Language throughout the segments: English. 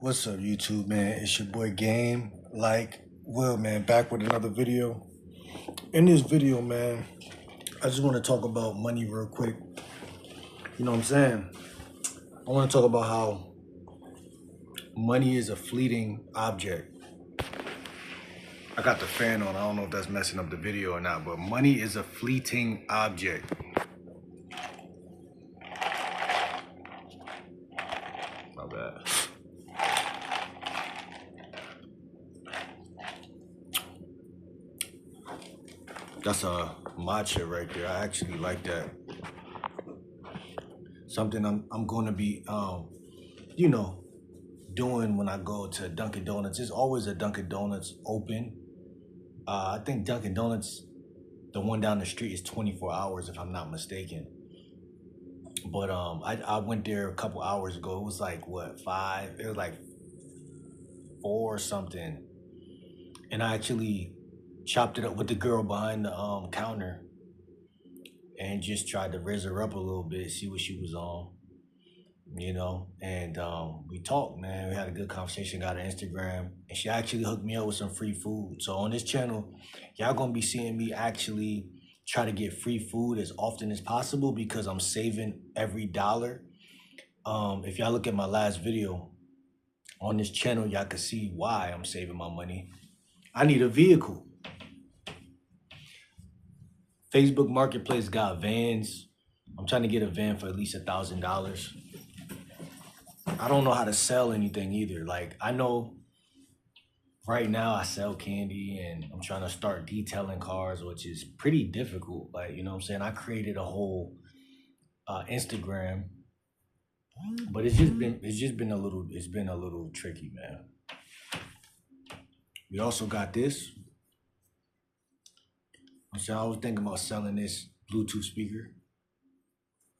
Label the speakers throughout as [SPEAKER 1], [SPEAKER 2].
[SPEAKER 1] What's up, YouTube, man? It's your boy Game, Will, man, back with another video. In this video, man, I just want to talk about money real quick. You know what I'm saying? I want to talk about how money is a fleeting object. I got the fan on. I don't know if that's messing up the video or not, but money is a fleeting object. My bad. That's a matcha right there. I actually like that. Something I'm going to be, doing when I go to Dunkin' Donuts. There's always a Dunkin' Donuts open. I think Dunkin' Donuts, the one down the street, is 24 hours if I'm not mistaken. But I went there a couple hours ago. It was like what, 5? It was like 4 or something. And I actually chopped it up with the girl behind the counter and just tried to raise her up a little bit, see what she was on. And we talked, man. We had a good conversation, got her Instagram, and she actually hooked me up with some free food. So on this channel, y'all gonna be seeing me actually try to get free food as often as possible because I'm saving every dollar. If y'all look at my last video on this channel, y'all can see why I'm saving my money. I need a vehicle. Facebook Marketplace got vans. I'm trying to get a van for at least $1,000. I don't know how to sell anything either. Like, I know right now I sell candy and I'm trying to start detailing cars, which is pretty difficult. Like, you know what I'm saying? I created a whole Instagram, but it's been a little tricky, man. We also got this. So I was thinking about selling this Bluetooth speaker,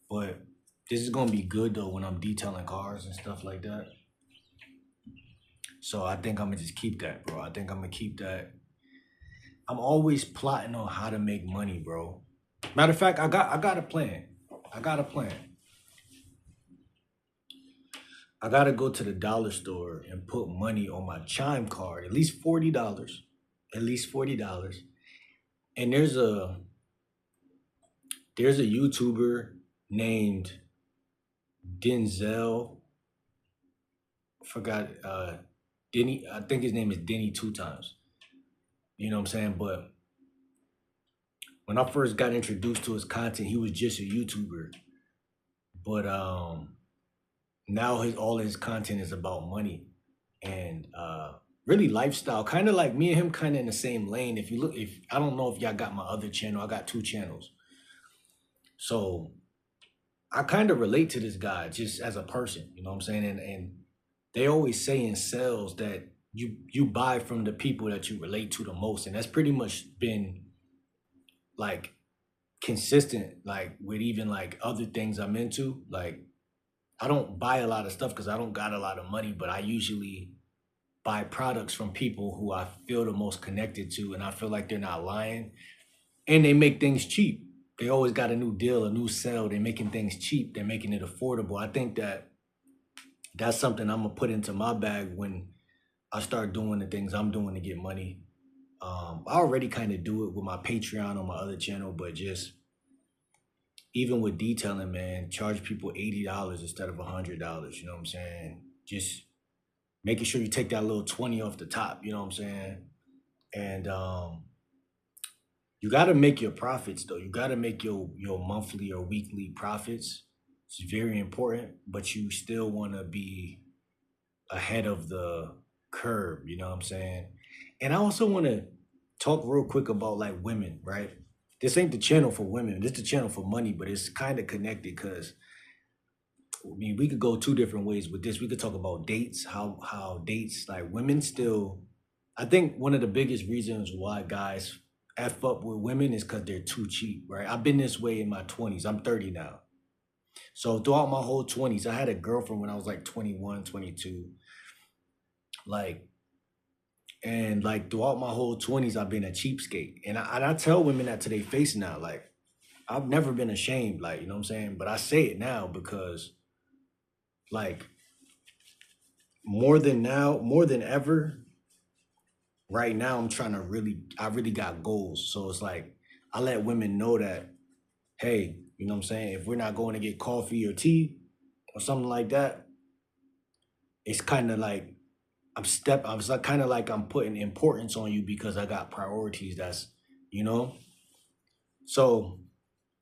[SPEAKER 1] but this is gonna be good though when I'm detailing cars and stuff like that. So I think I'm gonna just keep that, bro. I think I'm gonna keep that. I'm always plotting on how to make money, bro. Matter of fact, I got a plan. I got to go to the dollar store and put money on my Chime card, at least $40. At least $40. And there's a YouTuber named Denzel. Forgot Denny. I think his name is Denny 2 times. You know what I'm saying? But when I first got introduced to his content, he was just a YouTuber. But now all his content is about money and really lifestyle, kind of like me and him, kind of in the same lane. If I don't know if y'all got my other channel, I got 2 channels. So I kind of relate to this guy just as a person, you know what I'm saying? And they always say in sales that you buy from the people that you relate to the most. And that's pretty much been like consistent, like with even like other things I'm into. Like, I don't buy a lot of stuff because I don't got a lot of money, but I usually buy products from people who I feel the most connected to, and I feel like they're not lying. And they make things cheap. They always got a new deal, a new sale. They're making things cheap. They're making it affordable. I think that's something I'm gonna put into my bag when I start doing the things I'm doing to get money. I already kind of do it with my Patreon on my other channel, but just even with detailing, man, charge people $80 instead of $100. You know what I'm saying? Just making sure you take that little 20 off the top. You know what I'm saying? And you got to make your profits though. You got to make your monthly or weekly profits. It's very important, but you still want to be ahead of the curve. You know what I'm saying? And I also want to talk real quick about like women, right? This ain't the channel for women. This is the channel for money, but it's kind of connected because I mean, we could go 2 different ways with this. We could talk about dates, how dates, like women still, I think one of the biggest reasons why guys F up with women is because they're too cheap, right? I've been this way in my 20s. I'm 30 now. So throughout my whole 20s, I had a girlfriend when I was like 21, 22. And throughout my whole 20s, I've been a cheapskate. And I tell women that to their face now, like, I've never been ashamed, like, you know what I'm saying? But I say it now because, like, more than ever, right now I'm trying to I really got goals. So it's like I let women know that, hey, you know what I'm saying? If we're not going to get coffee or tea or something like that, it's kind of like I was like kind of like I'm putting importance on you because I got priorities that's, you know? So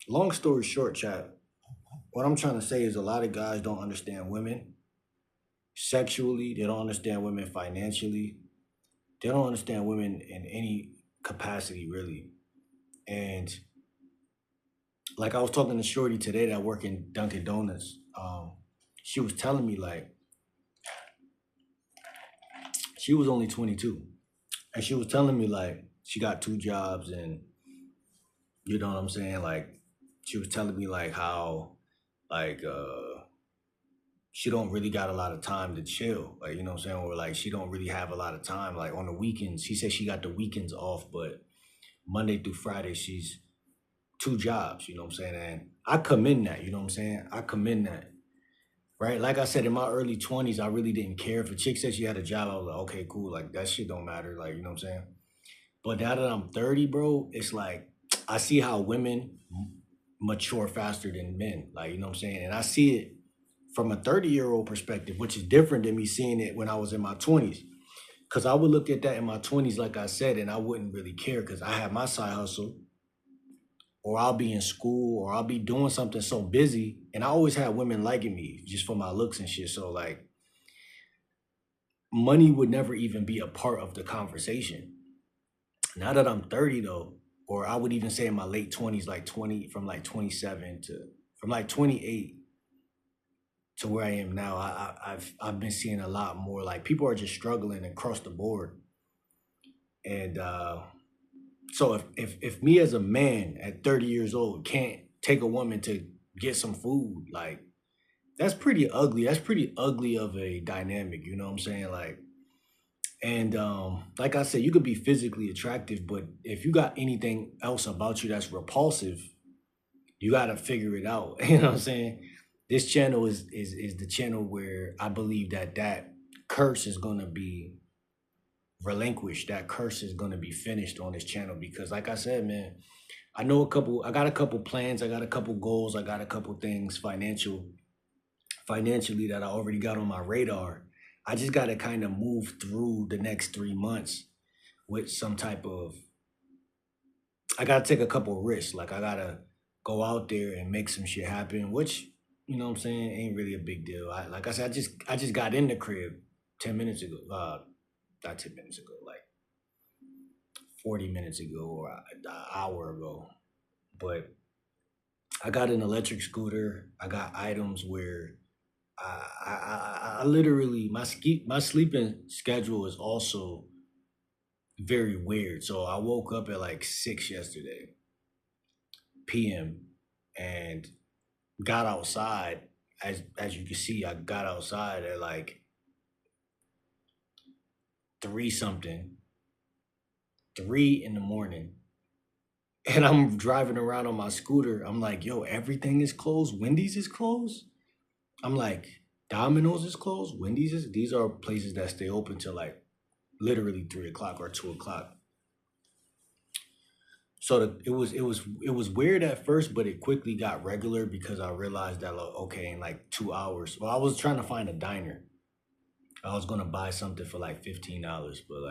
[SPEAKER 1] long story short, chat, what I'm trying to say is a lot of guys don't understand women sexually, they don't understand women financially, they don't understand women in any capacity really. And like I was talking to Shorty today that work in Dunkin' Donuts. She was telling me like she was only 22, and she was telling me like she got two jobs, and you know what I'm saying. Like she was telling me like how like she don't really got a lot of time to chill, like you know what I'm saying, or like she don't really have a lot of time like on the weekends. She said she got the weekends off, but Monday through Friday she's two jobs. You know what I'm saying, and I commend that. You know what I'm saying, I commend that. Right, like I said, in my early 20s, I really didn't care. If a chick said she had a job, I was like, okay, cool, like that shit don't matter, like you know what I'm saying. But now that I'm 30, bro, it's like I see how women mature faster than men, like you know what I'm saying, and I see it from a 30-year-old perspective, which is different than me seeing it when I was in my 20s. Because I would look at that in my 20s, like I said, and I wouldn't really care because I had my side hustle, or I'll be in school, or I'll be doing something so busy. And I always had women liking me just for my looks and shit. So, like, money would never even be a part of the conversation. Now that I'm 30, though, or I would even say in my late 20s, like 20, from like 27 to, from like 28 to where I am now, I've been seeing a lot more. Like, people are just struggling across the board. And so if me as a man at 30 years old can't take a woman to get some food, like that's pretty ugly. That's pretty ugly of a dynamic, you know what I'm saying? Like, and like I said, you could be physically attractive, but if you got anything else about you that's repulsive, you gotta figure it out. You know what I'm saying? This channel is the channel where I believe that that curse is gonna be relinquished. That curse is gonna be finished on this channel because, like I said, man, I got a couple plans, I got a couple goals, I got a couple things financially that I already got on my radar. I just got to kind of move through the next 3 months with some type of, I got to take a couple risks. Like I got to go out there and make some shit happen, which, you know what I'm saying, ain't really a big deal. Like I said, I just got in the crib 10 minutes ago. Not 10 minutes ago, like 40 minutes ago or an hour ago. But I got an electric scooter. I got items where I literally my sleeping schedule is also very weird. So I woke up at like 6 yesterday p.m. and got outside. As you can see, I got outside at like three something, 3 in the morning, and I'm driving around on my scooter. I'm like, yo, everything is closed. Wendy's is closed. I'm like, Domino's is closed. Wendy's is. These are places that stay open till like literally 3 o'clock or 2 o'clock. So it was weird at first, but it quickly got regular because I realized that like, okay, in like 2 hours. Well, I was trying to find a diner. I was gonna buy something for like $15, but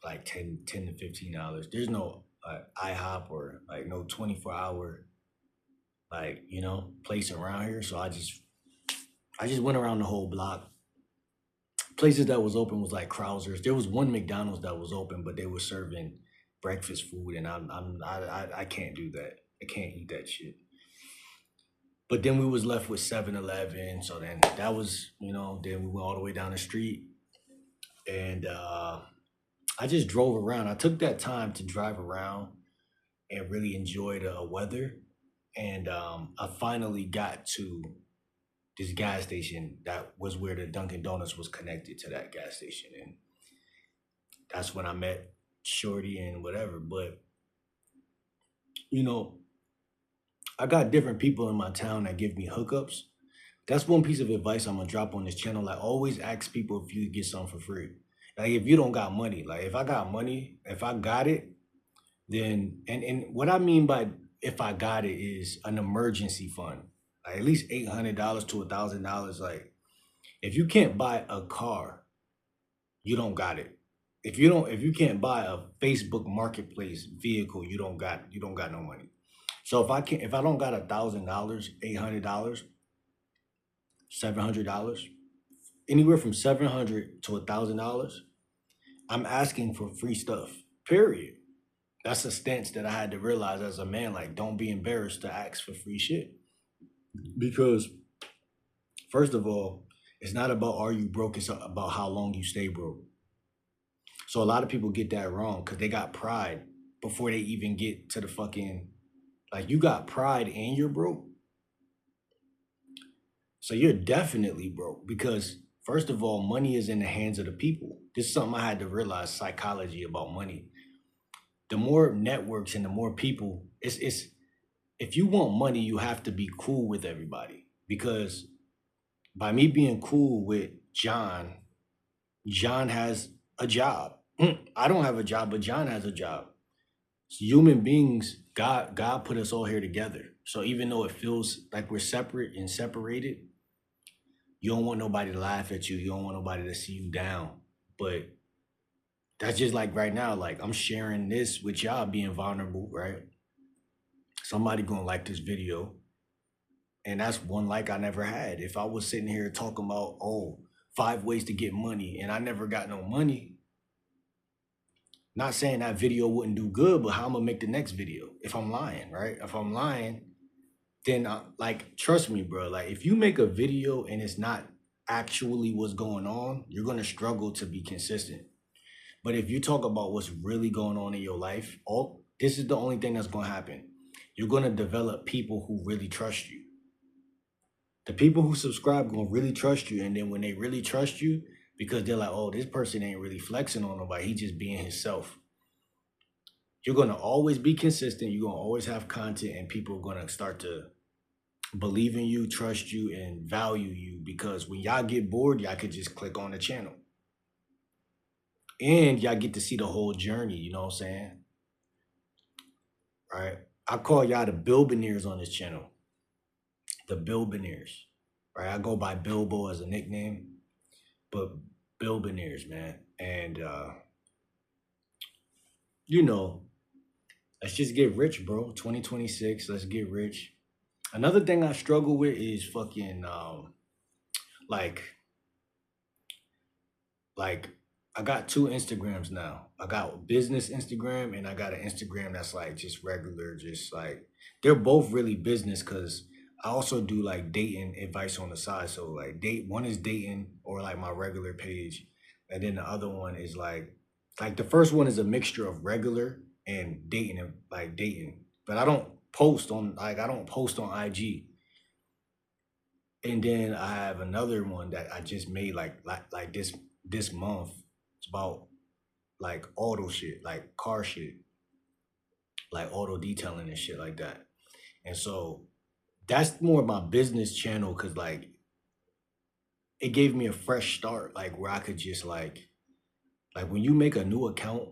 [SPEAKER 1] like 10 to $15. There's no IHOP or like no 24-hour like place around here. So I just went around the whole block. Places that was open was like Krauser's. There was one McDonald's that was open, but they were serving breakfast food, and I can't do that. I can't eat that shit. But then we was left with 7-Eleven. So then that was, then we went all the way down the street, and I just drove around. I took that time to drive around and really enjoy the weather. And I finally got to this gas station that was where the Dunkin' Donuts was connected to that gas station. And that's when I met Shorty and whatever. But, you know, I got different people in my town that give me hookups. That's one piece of advice I'm gonna drop on this channel. Like, always ask people if you get something for free. Like, if you don't got money, like if I got money, if I got it, then and what I mean by if I got it is an emergency fund, like at least $800 to $1,000. Like, if you can't buy a car, you don't got it. If you can't buy a Facebook Marketplace vehicle, you don't got no money. So if I don't got $1,000, $800, $700, anywhere from $700 to $1,000, I'm asking for free stuff. Period. That's a stance that I had to realize as a man. Like, don't be embarrassed to ask for free shit. Because first of all, it's not about are you broke, it's about how long you stay broke. So a lot of people get that wrong because they got pride before they even get to the fucking, like, you got pride and you're broke. So you're definitely broke because first of all, money is in the hands of the people. This is something I had to realize, psychology about money. The more networks and the more people, it's if you want money, you have to be cool with everybody. Because by me being cool with John, John has a job. I don't have a job, but John has a job. Human beings, God put us all here together. So even though it feels like we're separate and separated, you don't want nobody to laugh at you. You don't want nobody to see you down. But that's just like right now, like I'm sharing this with y'all, being vulnerable, right? Somebody gonna like this video, and that's one like I never had. If I was sitting here talking about, 5 ways to get money, and I never got no money, not saying that video wouldn't do good, but how I'm gonna make the next video if I'm lying, right? If I'm lying, then like, trust me, bro. Like, if you make a video and it's not actually what's going on, you're gonna struggle to be consistent. But if you talk about what's really going on in your life, this is the only thing that's gonna happen. You're gonna develop people who really trust you. The people who subscribe gonna really trust you, and then when they really trust you, because they're like, oh, this person ain't really flexing on nobody, he just being himself. You're gonna always be consistent. You're gonna always have content, and people are gonna start to believe in you, trust you, and value you. Because when y'all get bored, y'all could just click on the channel, and y'all get to see the whole journey. You know what I'm saying? Right? I call y'all the Bilboneers on this channel. The Bilboneers. Right? I go by Bilbo as a nickname, but Bilboneers, man. And you know, let's just get rich, bro. 2026, let's get rich. Another thing I struggle with is fucking like I got 2 Instagrams now. I got business Instagram, and I got an Instagram that's like just regular, just like, they're both really business because I also do like dating advice on the side. So like one is dating, or like my regular page, and then the other one is like the first one is a mixture of regular and dating, and like dating. But I don't post on IG. And then I have another one that I just made like this month. It's about like auto shit, like car shit, like auto detailing and shit like that. And so that's more my business channel, because like it gave me a fresh start, like where I could just like when you make a new account,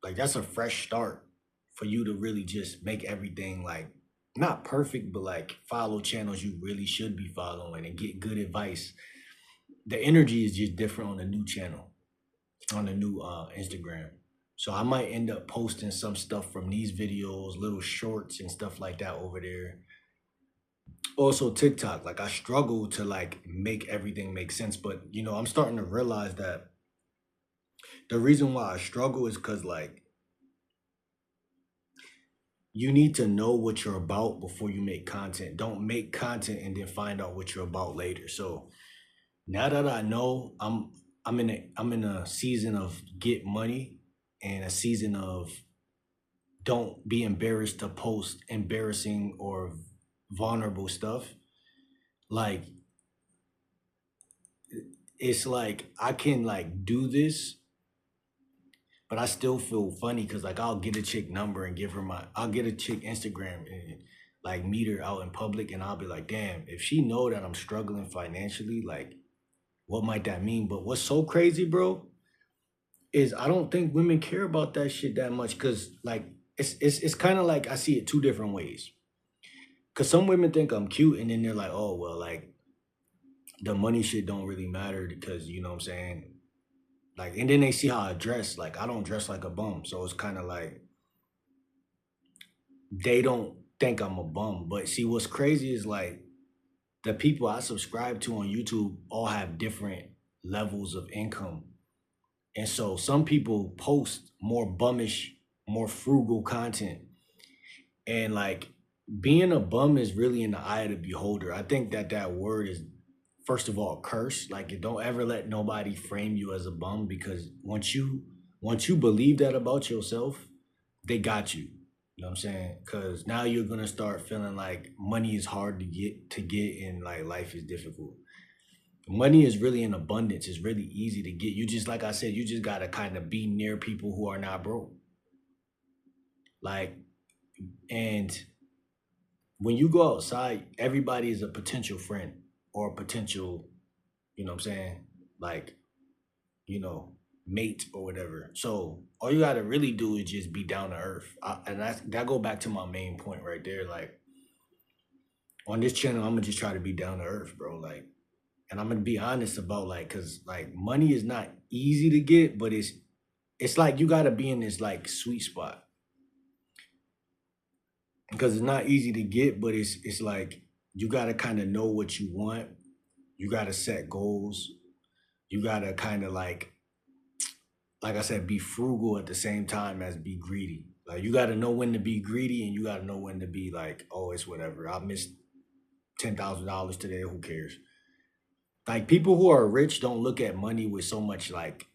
[SPEAKER 1] like that's a fresh start for you to really just make everything like not perfect, but like follow channels you really should be following and get good advice. The energy is just different on the new channel, on the new Instagram. So I might end up posting some stuff from these videos, little shorts and stuff like that over there. Also TikTok, like I struggle to like make everything make sense, but you know, I'm starting to realize that the reason why I struggle is because like you need to know what you're about before you make content. Don't make content and then find out what you're about later. So now that I know, I'm in a season of get money, and a season of don't be embarrassed to post embarrassing or vulnerable stuff. Like, it's like I can like do this, but I still feel funny because like I'll get a chick number and give her I'll get a chick Instagram, and like meet her out in public, and I'll be like, damn, if she know that I'm struggling financially, like, what might that mean? But what's so crazy, bro, is I don't think women care about that shit that much. Cause like it's kind of like I see it two different ways. Cause some women think I'm cute, and then they're like, oh well, like the money shit don't really matter because you know what I'm saying. Like, and then they see how I dress. Like, I don't dress like a bum, so it's kind of like they don't think I'm a bum. But see, what's crazy is like the people I subscribe to on YouTube all have different levels of income. And so some people post more bummish, more frugal content. And like being a bum is really in the eye of the beholder. I think that that word is, first of all, curse. Like, don't ever let nobody frame you as a bum, because once you believe that about yourself, they got you. You know what I'm saying? Because now you're gonna start feeling like money is hard to get, and like life is difficult. Money is really in abundance. It's really easy to get. You just, like I said, you just gotta kind of be near people who are not broke. Like, and when you go outside, everybody is a potential friend or a potential, you know what I'm saying? Like, you know, mate or whatever. So all you gotta really do is just be down to earth. And that go back to my main point right there. Like, on this channel, I'm gonna just try to be down to earth, bro. Like, and I'm gonna be honest about, like, cause like money is not easy to get, but it's like you gotta be in this like sweet spot, because it's not easy to get, but it's like you gotta kind of know what you want. You gotta set goals. You gotta kind of like I said, be frugal at the same time as be greedy. Like, you gotta know when to be greedy, and you gotta know when to be like, oh, it's whatever. I missed $10,000 today. Who cares? Like, people who are rich don't look at money with so much like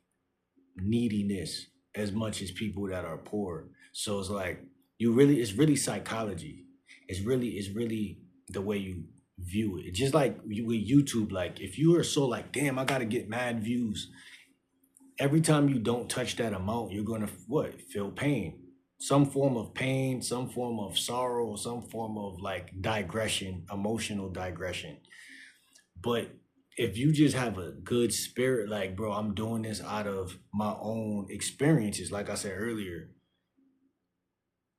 [SPEAKER 1] neediness as much as people that are poor. So it's like it's really psychology. It's really the way you view it. It's just like with YouTube. Like, if you are so like, damn, I gotta get mad views. Every time you don't touch that amount, you're gonna what? Feel pain. Some form of pain, some form of sorrow, some form of like digression, emotional digression. But if you just have a good spirit, like, bro, I'm doing this out of my own experiences. Like I said earlier,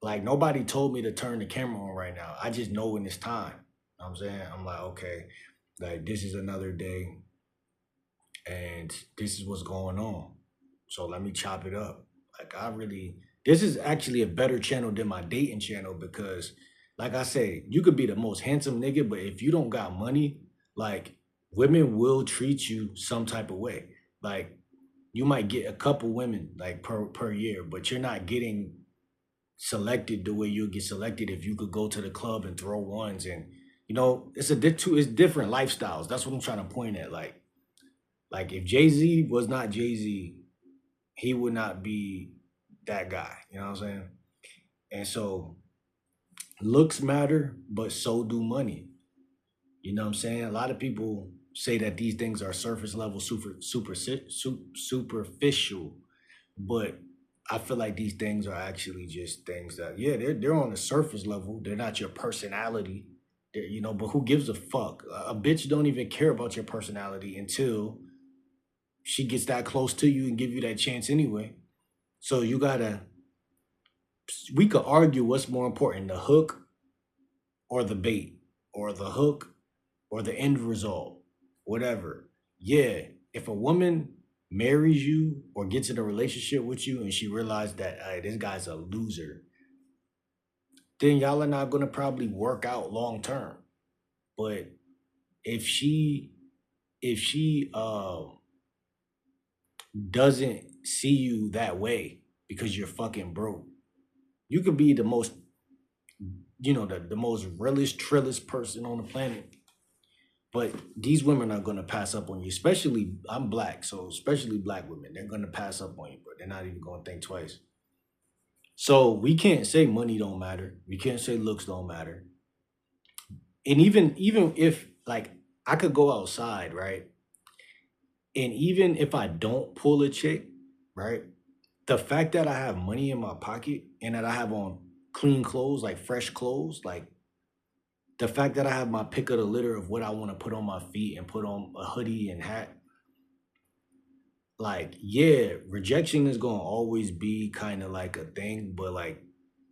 [SPEAKER 1] like, nobody told me to turn the camera on right now. I just know when it's time. You know what I'm saying? I'm like, okay, like, this is another day, and this is what's going on. So let me chop it up. Like, this is actually a better channel than my dating channel, because, like I say, you could be the most handsome nigga, but if you don't got money, like, women will treat you some type of way. Like, you might get a couple women like per year, but you're not getting selected the way you'll get selected if you could go to the club and throw ones. And it's different lifestyles. That's what I'm trying to point at. Like if Jay-Z was not Jay-Z, he would not be that guy. You know what I'm saying? And so looks matter, but so do money. You know what I'm saying? A lot of people say that these things are surface level, superficial, but I feel like these things are actually just things that, yeah, they're on the surface level. They're not your personality. But who gives a fuck? A bitch don't even care about your personality until she gets that close to you and give you that chance anyway. So we could argue what's more important, the hook or the bait, or the hook or the end result, whatever. Yeah, if a woman marries you or gets in a relationship with you and she realized that, hey, this guy's a loser, then y'all are not gonna probably work out long term. But if she doesn't see you that way because you're fucking broke, you could be the most, the most realest, trillest person on the planet. But these women are gonna pass up on you. Especially, I'm black, so especially black women, they're gonna pass up on you, but they're not even gonna think twice. So we can't say money don't matter. We can't say looks don't matter. And even if like I could go outside, right? And even if I don't pull a chick, right? The fact that I have money in my pocket and that I have on clean clothes, like fresh clothes, like the fact that I have my pick of the litter of what I want to put on my feet and put on a hoodie and hat, like, yeah, rejection is gonna always be kind of like a thing, but like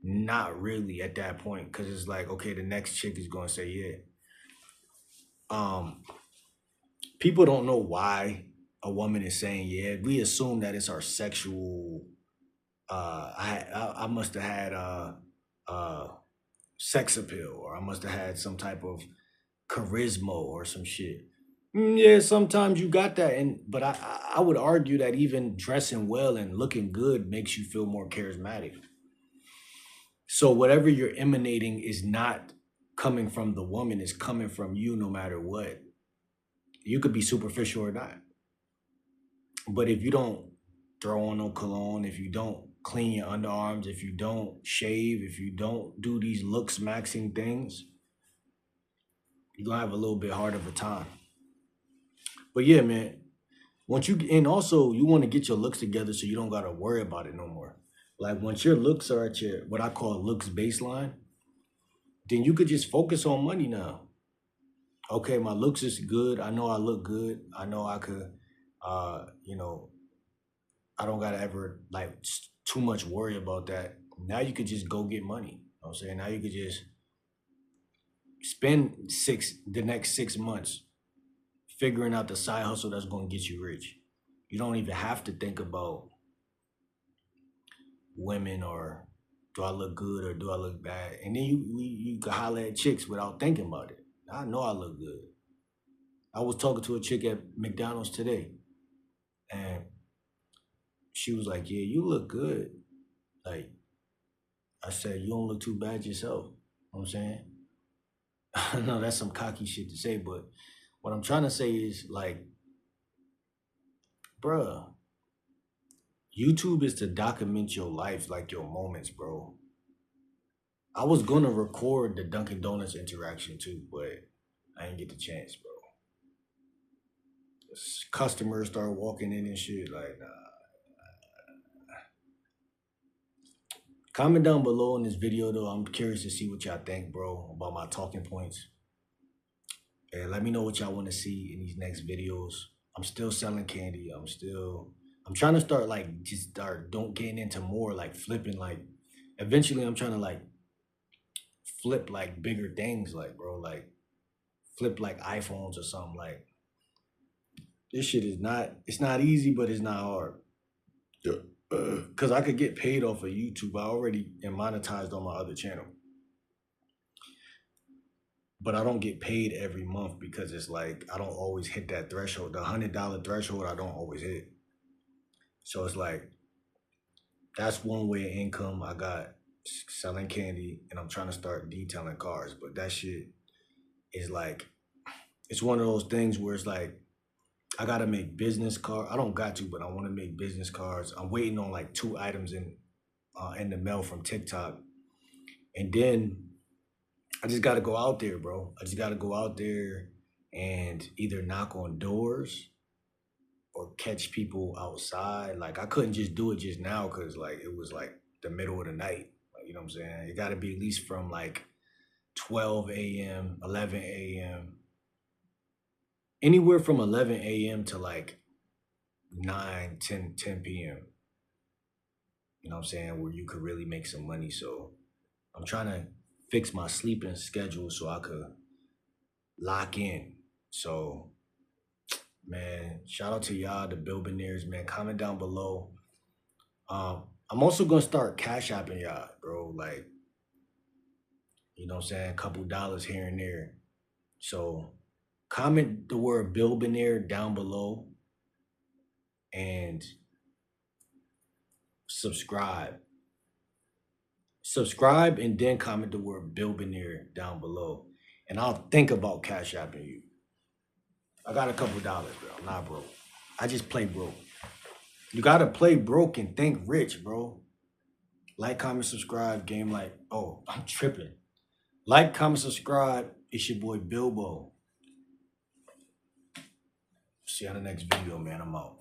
[SPEAKER 1] not really at that point, because it's like, okay, the next chick is gonna say yeah. Um, people don't know why a woman is saying yeah. We assume that it's our sexual. I must have had uh sex appeal, or I must have had some type of charisma or some shit. Yeah, sometimes you got that, and but I would argue that even dressing well and looking good makes you feel more charismatic. So whatever you're emanating is not coming from the woman; it's coming from you, no matter what. You could be superficial or not, but if you don't throw on no cologne, if you don't clean your underarms, if you don't shave, if you don't do these looks maxing things, you're gonna have a little bit hard of a time. But yeah, man, once you and also you want to get your looks together so you don't gotta worry about it no more. Like once your looks are at your what I call looks baseline, then you could just focus on money now. Okay, my looks is good. I know I look good. I know I could you know, I don't gotta ever like too much worry about that. Now you could just go get money. You know what I'm saying? Now you could just spend the next 6 months figuring out the side hustle that's gonna get you rich. You don't even have to think about women or do I look good or do I look bad? And then you can holler at chicks without thinking about it. I know I look good. I was talking to a chick at McDonald's today, and she was like, "Yeah, you look good." Like I said, "You don't look too bad yourself." You know what I'm saying? I know that's some cocky shit to say, but what I'm trying to say is like, bruh, YouTube is to document your life, like your moments, bro. I was gonna record the Dunkin' Donuts interaction too, but I didn't get the chance, bro. Customers start walking in and shit. Like, nah. Comment down below in this video, though. I'm curious to see what y'all think, bro, about my talking points. And let me know what y'all want to see in these next videos. I'm still selling candy. I'm trying to start like just start don't getting into more like flipping. Like, eventually, I'm trying to like flip like bigger things, like, bro, like flip like iPhones or something. Like, this shit is not. It's not easy, but it's not hard. Yeah. Cause I could get paid off of YouTube. I already am monetized on my other channel, but I don't get paid every month because it's like I don't always hit that threshold. The $100 threshold I don't always hit. So it's like that's one way of income. I got selling candy, and I'm trying to start detailing cars. But that shit is like it's one of those things where it's like I gotta make business cards. I don't got to, but I want to make business cards. I'm waiting on like 2 items in the mail from TikTok, and then I just got to go out there, bro. I just got to go out there and either knock on doors or catch people outside. Like I couldn't just do it just now because like it was like the middle of the night. Like, you know what I'm saying? It got to be at least from like 12 a.m., 11 a.m., anywhere from 11 a.m. to like 9, 10 p.m. You know what I'm saying? Where you could really make some money. So I'm trying to fix my sleeping schedule so I could lock in. So, man, shout out to y'all, the Billionaires, man. Comment down below. I'm also gonna start cash apping y'all, bro. Like, you know what I'm saying? A couple dollars here and there. So comment the word Billionaire down below and subscribe. Subscribe and then comment the word Billionaire down below. And I'll think about cash apping you. I got a couple dollars, bro. I'm not broke. I just play broke. You gotta play broke and think rich, bro. Like, comment, subscribe, game like, oh, I'm tripping. Like, comment, subscribe. It's your boy Bilbo. See you on the next video, man. I'm out.